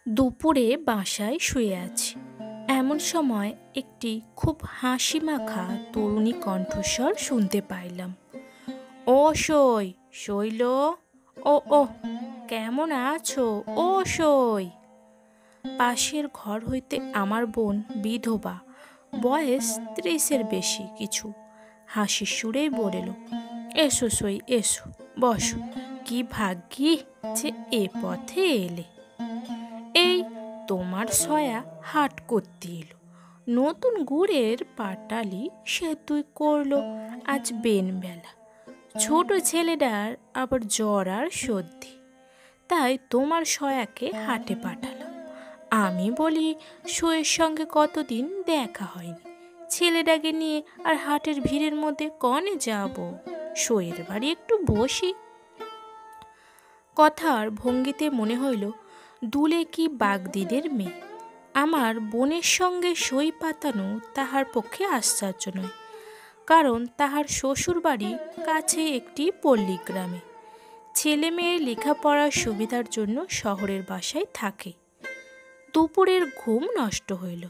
দুপুরে বাসায় শুয়ে আছি, এমন সময় একটি খুব হাসি মাখা তরুণী কণ্ঠস্বর শুনতে পাইলাম। ও সই, শৈল, ও ও কেমন আছো? ও সই। পাশের ঘর হইতে আমার বোন, বিধবা, বয়স 30-এর বেশি কিছু, হাসির সুরেই বলিল, এসো সই, এসো, বসো। কি ভাগ্যি যে এ পথে এলে। এই তোমার সয়া হাট করতে এলো, নতুন গুড়ের পাটালি সেতুই করলো আজ বেনবেলা। ছোট ছেলেটার আবার জ্বর আর সর্দি, তাই তোমার সয়াকে হাটে পাঠালাম। আমি বলি, সইয়ের সঙ্গে কতদিন দেখা হয়নি, ছেলেটাকে নিয়ে আর হাটের ভিড়ের মধ্যে কনে যাব, সইয়ের বাড়ি একটু বসি। কথার ভঙ্গিতে মনে হইল দুলে কি বাগদিদের মেয়ে। আমার বোনের সঙ্গে সই পাতানো তাহার পক্ষে আশ্চর্য নয়, কারণ তাহার শ্বশুর বাড়ি কাছে একটি পল্লী গ্রামে। ছেলে মেয়ের লেখাপড়ার সুবিধার জন্য শহরের বাসায় থাকে। দুপুরের ঘুম নষ্ট হইল।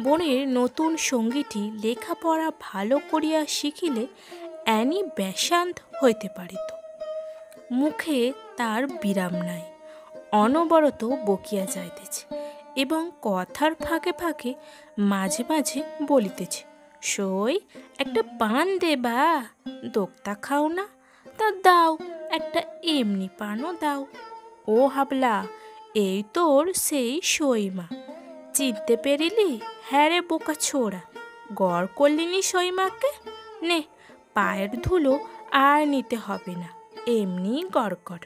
বোনের নতুন সঙ্গীটি লেখাপড়া ভালো করিয়া শিখিলে অ্যানি বেশান্ত হইতে পারিত। মুখে তার বিরাম নাই, অনবরত বকিয়া যাইতেছে এবং কথার ফাঁকে ফাঁকে মাঝে মাঝে বলিতেছে, সই, একটা পান দেবা, দোক্তা খাও না? তা দাও, একটা এমনি পানও দাও। ও হাবলা, এই তোর সেই সইমা, চিনতে পেরিলি? হ্যাঁ রে বোকা ছোড়া, গড় করলিনি সইমাকে? নে, পায়ের ধুলো আর নিতে হবে না, এমনি গড় কর।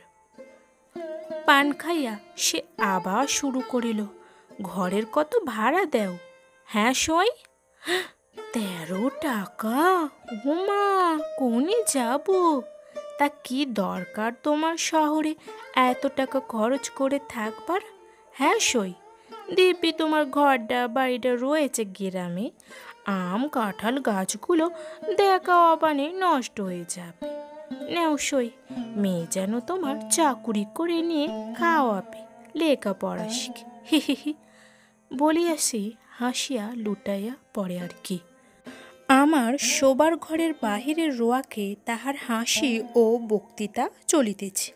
পান খাইয়া সে আবার শুরু করিল, ঘরের কত ভাড়া দেও? হ্যাঁ সই, 13 টাকা। উমা, কোনে যাব? তা কি দরকার তোমার শহরে এত টাকা খরচ করে থাকবার? হ্যাঁ সই, দিব্যি তোমার ঘরটা বাড়িটা রয়েছে গ্রামে, আম কাঁঠাল গাছগুলো দেখা অবানে নষ্ট হয়ে যাবে। নেও সই, মেয়ে যেন তোমার চাকুরি করে নিয়ে খাওয়াবে, লেখাপড়া শিখে, হি হি হি বলিয়া সে হাসিয়া লুটাইয়া পড়ে। আর কি, আমার শোবার ঘরের বাহিরের রোয়াকে তাহার হাসি ও বক্তৃতা চলিতেছে,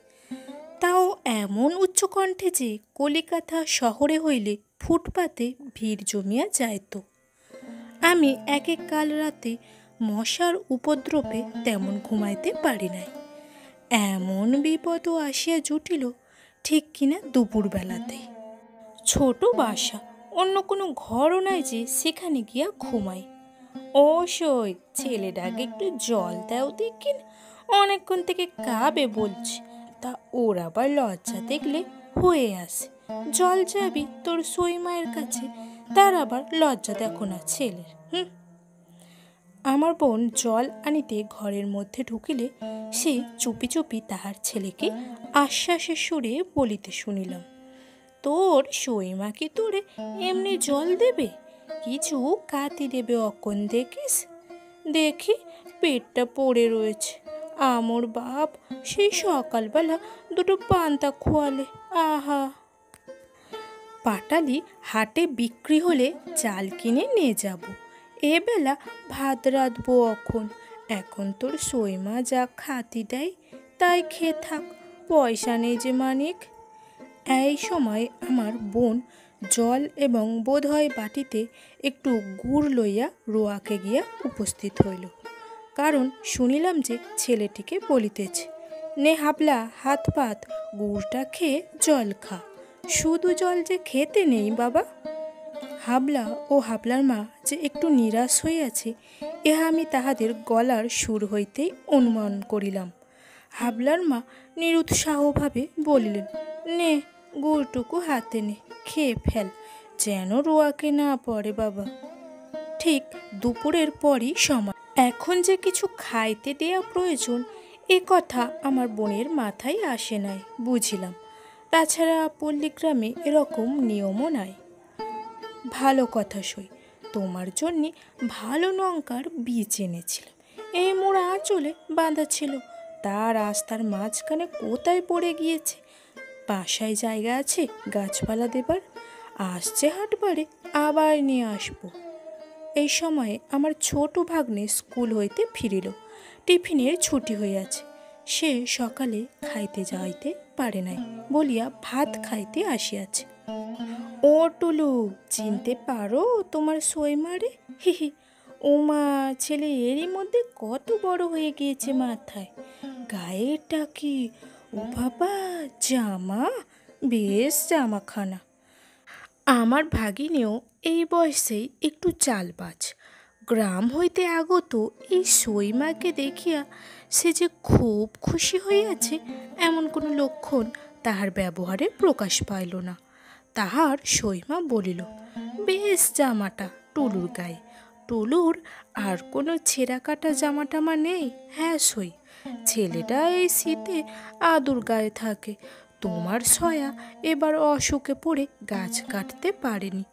তাও এমন উচ্চকণ্ঠে যে কলিকাতা শহরে হইলে ফুটপাতে ভিড় জমিয়া যাইত। আমি এক এক কাল রাতে মশার উপদ্রবে তেমন ঘুমাইতে পারি নাই। এমন বিপদও আসিয়া জুটিল ঠিক কিনা দুপুরবেলাতে। ছোট বাসা, অন্য কোনো ঘরও নাই যে সেখানে গিয়া ঘুমাই। ও সই, ছেলেটাকে একটু জল দাও দেখিন, অনেকক্ষণ থেকে কাবে বলছে। তা ওর আবার লজ্জা দেখলে হয়ে আসে, জল যাবি তোর সই মায়ের কাছে, তার আবার লজ্জা দেখো না ছেলের। আমার বোন জল আনিতে ঘরের মধ্যে ঢুকিলে সে চুপি চুপি তাহার ছেলেকে আশ্বাসের সুরে বলিতে শুনিলাম, তোর সইমা কি তোরে এমনি জল দেবে? কিছু কাতি দেবে অকন দেখিস। দেখি পেটটা পড়ে রয়েছে, আমর বাপ সেই সকালবেলা দুটো পান্তা খোয়ালে। আহা, পাটালি হাটে বিক্রি হলে চাল কিনে নিয়ে যাব, এবেলা ভাত রাঁধবো অখন। এখন তোর সইমা যা খাতি দেয় তাই খেয়ে থাক, পয়সা নেই যে মানিক। এই সময় আমার বোন জল এবং বোধহয় বাটিতে একটু গুড় লইয়া রোয়াকে গিয়া উপস্থিত হইল, কারণ শুনিলাম যে ছেলেটিকে বলিতেছে, নে হাবলা, হাত পাত, গুড়টা খেয়ে জল খা, শুধু জল যে খেতে নেই বাবা। হাবলা ও হাবলার মা যে একটু নিরাশ হইয়াছে, ইহা আমি তাহাদের গলার সুর হইতেই অনুমান করিলাম। হাবলার মা নিরুৎসাহভাবে বলিলেন, নে, গুড়টুকু হাতে নে, খেয়ে ফেল, যেন রোয়াকে না পড়ে বাবা। ঠিক দুপুরের পরই সময়, এখন যে কিছু খাইতে দেয়া প্রয়োজন এ কথা আমার বোনের মাথায় আসে নাই, বুঝিলাম। তাছাড়া পল্লীগ্রামে এরকম নিয়মও নাই। ভালো কথা সই, তোমার জন্যে ভালো লঙ্কার বীজ এনেছিলাম, এই মোড়া আঁচলে বাঁধা ছিল, তা রাস্তার মাঝখানে কোথায় পড়ে গিয়েছে, বাসায় জায়গা আছে গাছপালা দেবার? আসছে হাটবারে, আবার নিয়ে আসবো। এই সময়ে আমার ছোট ভাগ্নে স্কুল হইতে ফিরিল। টিফিনের ছুটি হইয়াছে। সে সকালে খাইতে যাইতে পারে নাই বলিয়া ভাত খাইতে আসিয়াছে। ও টুলু, চিনতে পারো তোমার সইমারে? হি, ওমা, ছেলে এরই মধ্যে কত বড় হয়ে গিয়েছে মাথায়। গায়েটা কি, ও বাবা, জামা, বেশ জামাখানা। আমার ভাগিনেও এই বয়সেই একটু চালবাজ। গ্রাম হইতে আগত এই সইমাকে দেখিয়া সে যে খুব খুশি হইয়াছে এমন কোনো লক্ষণ তাহার ব্যবহারে প্রকাশ পাইল না। তাহার সইমা বলিল, বেশ জামাটা টুলুর গায়ে। টুলুর আর কোনো ছেঁড়া কাটা জামা টামা নেই? হ্যাঁ সই, ছেলেটা এই শীতে আদুর গায়ে থাকে। তোমার সয়া এবার অসুখে পড়ে গাছ কাটতে পারেনি।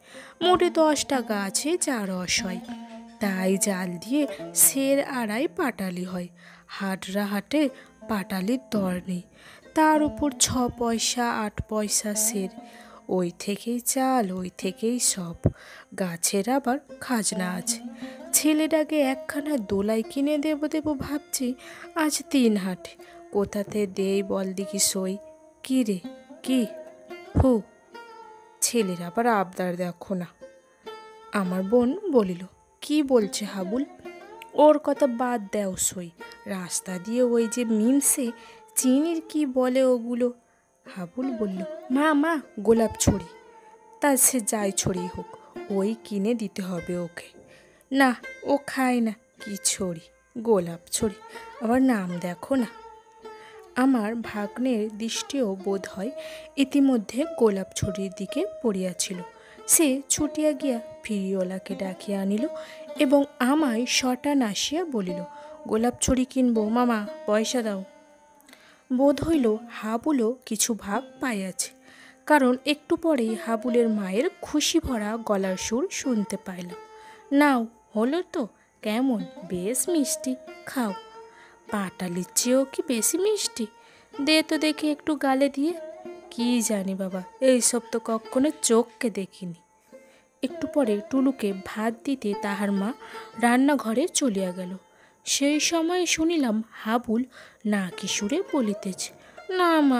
মোটে 10টা গাছে যার অসয়, তাই জাল দিয়ে সের আড়াই পাটালি হয়। হাটরা হাটে পাটালির দর নেই, তার উপর 6 পয়সা 8 পয়সা সের। ওই থেকেই চাল, ওই থেকেই সব। গাছের আবার খাজনা আছে। ছেলেটাকে একখানা দোলাই কিনে দেবো ভাবছি, আজ 3 হাটে। কোথাতে দেই বল দেখি সই? কি রে, কি? হু, ছেলের আবার আবদার দেখো না। আমার বোন বলিল, কি বলছে হাবুল? ওর কথা বাদ দেও সই। রাস্তা দিয়ে ওই যে মিনসে চিনির কি বলে ওগুলো? হাবুল বলল, মা, গোলাপ ছড়ি। তা সে যাই ছড়ি হোক, ওই কিনে দিতে হবে ওকে। না, ও খায় না। কি ছড়ি? গোলাপ ছড়ি, আবার নাম দেখো না। আমার ভাগ্নের দৃষ্টিও বোধ হয় ইতিমধ্যে গোলাপ ছড়ির দিকে পড়িয়াছিল। সে ছুটিয়া গিয়া ফিরিওয়ালাকে ডাকিয়া আনিল এবং আমায় শটা নাসিয়া বলিল, গোলাপ ছড়ি কিনবো মামা, পয়সা দাও। বোধ হইল হাবুলও কিছু ভাগ পাইয়াছে, কারণ একটু পরেই হাবুলের মায়ের খুশি ভরা গলার সুর শুনতে পাইলাম। নাও, হলো তো? কেমন? বেশ মিষ্টি, খাও। পাটালির চেয়েও কি বেশি মিষ্টি? দে তো দেখি একটু গালে দিয়ে। কি জানি বাবা, এইসব তো কখনো চোখকে দেখিনি। একটু পরে টুলুকে ভাত দিতে তাহার মা রান্নাঘরে চলিয়া গেল। সেই সময় শুনিলাম হাবুল না কি সুরে বলিতেছে, না মা,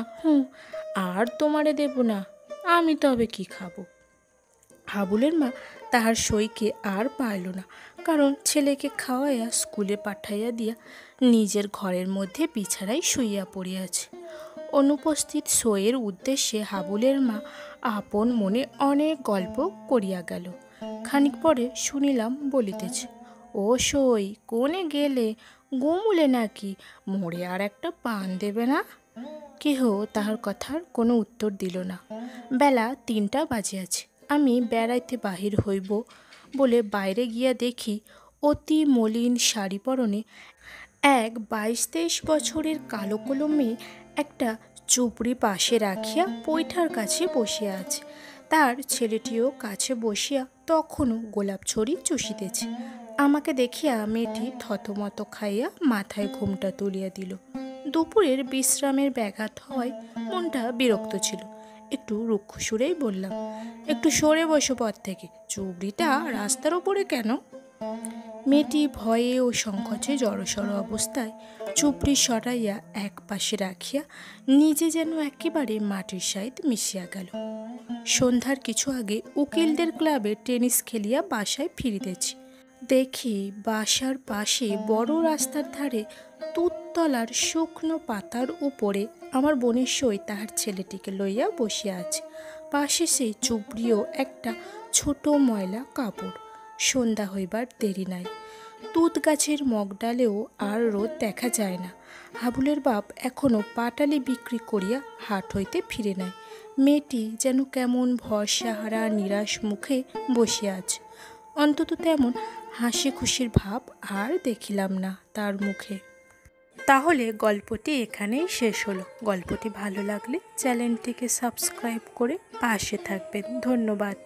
আর তোমারে দেব না, আমি তবে কি খাবো। হাবুলের মা তাহার সইকে আর পাইল না, কারণ ছেলেকে খাওয়াইয়া স্কুলে পাঠাইয়া দিয়া নিজের ঘরের মধ্যে বিছানায় শুইয়া পড়িয়াছে। অনুপস্থিত সইয়ের উদ্দেশ্যে হাবুলের মা আপন মনে অনেক গল্প করিয়া গেল। খানিক পরে শুনিলাম বলিতেছে, ও সই, কোনে গেলে? গোমুলে নাকি? মোড়ে আর একটা পান দেবে না? কেহ তাহার কথার কোনো উত্তর দিল না। বেলা 3টা বাজিয়াছে। আমি বেড়াইতে বাহির হইব বলে বাইরে গিয়া দেখি অতি মলিন শাড়ি পরনে এক 22-23 বছরের কালো কলো মেয়ে একটা চুপড়ি পাশে রাখিয়া পৈঠার কাছে বসিয়া আছে। তার ছেলেটিও কাছে বসিয়া তখনও গোলাপ ছড়ি চুষিতেছে। আমাকে দেখিয়া মেয়েটি থতমত খাইয়া মাথায় ঘোমটা তুলিয়া দিল। দুপুরের বিশ্রামের ব্যাঘাত হয় মনটা বিরক্ত ছিল। একটু রুক্ষ সুরেই বললাম, একটু সরে বসো পথ থেকে, চুবড়িটা রাস্তার ওপরে কেন? মেয়েটি ভয়ে ও সংকোচে জড়সড় অবস্থায় চুপড়ি সরাইয়া এক পাশে রাখিয়া নিজে যেন একেবারে মাটির সাথে মিশিয়া গেল। সন্ধ্যার কিছু আগে উকিলদের ক্লাবে টেনিস খেলিয়া বাসায় ফিরিতেছি। দেখি বাসার পাশে বড় রাস্তার ধারে তুততলার শুকনো পাতার উপরে আমার বোনের সই তাহার ছেলেটিকে লইয়া বসিয়া আছে। পাশে সেই চুবড়িও একটা ছোট ময়লা কাপড়। সন্ধ্যা হইবার দেরি নাই। তুত গাছের মগডালেও আর রোদ দেখা যায় না। হাবুলের বাপ এখনো পাটালি বিক্রি করিয়া হাট হইতে ফিরে নাই। মেয়েটি যেন কেমন ভরসাহারা নিরাশ মুখে বসিয়া আছে। অন্তত তেমন হাসি খুশির ভাব আর দেখিলাম না তার মুখে। তাহলে গল্পটি এখানেই শেষ হলো। গল্পটি ভালো লাগলে চ্যানেলটিকে সাবস্ক্রাইব করে পাশে থাকবেন। ধন্যবাদ।